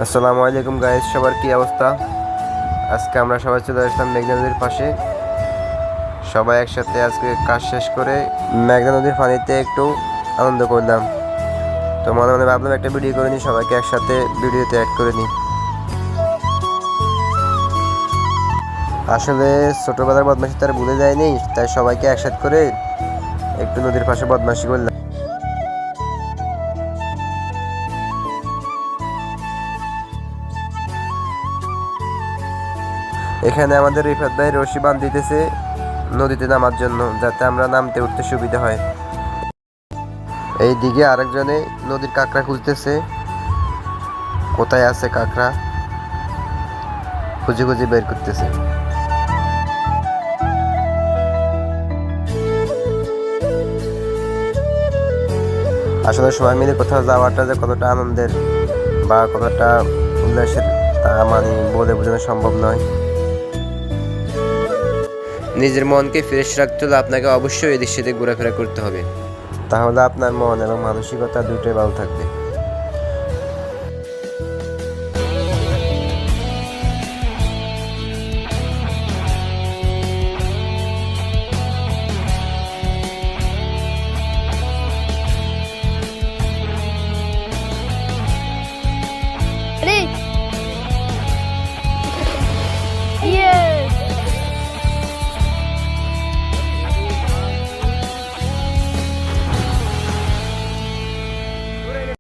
আসসালামু আলাইকুম গাইস, সবার কি অবস্থা? আজকে আমরা সবাই চলে আসলাম মেঘনা নদীর পাশে। সবাই একসাথে আজকে কাজ শেষ করে মেঘনা নদীর পানিতে একটু আনন্দ করলাম। তো মনে মনে ভাবলাম একটা ভিডিও করে নিই, সবাইকে একসাথে ভিডিওতে অ্যাড করে নিই। আসলে ছোটবেলার বদমাশি তার ভুলে যায়নি, তাই সবাইকে একসাথে করে একটু নদীর পাশে বদমাশি করলাম। এখানে আমাদের রিফাত ভাই রশি বাঁধ দিতেছে নদীতে নামার জন্য, যাতে আমরা নামতে উঠতে সুবিধা হয়। এইদিকে আরেকজনে নদীর কাঁকড়া খুঁজতেছে, কোথায় আছে কাঁকড়া খুঁজে খুঁজে বের করতেছে। আসলে সবাই মিলে কোথাও যাওয়াটা যে কতটা আনন্দের বা কতটা উল্লাসের তা মানে বলে বোঝানো সম্ভব নয়। নিজের মনকে ফ্রেশ রাখতে হলে আপনাকে অবশ্যই এদিক সেদিক ঘোরাফেরা করতে হবে, তাহলে আপনার মন এবং মানসিকতা দুটোই ভালো থাকবে।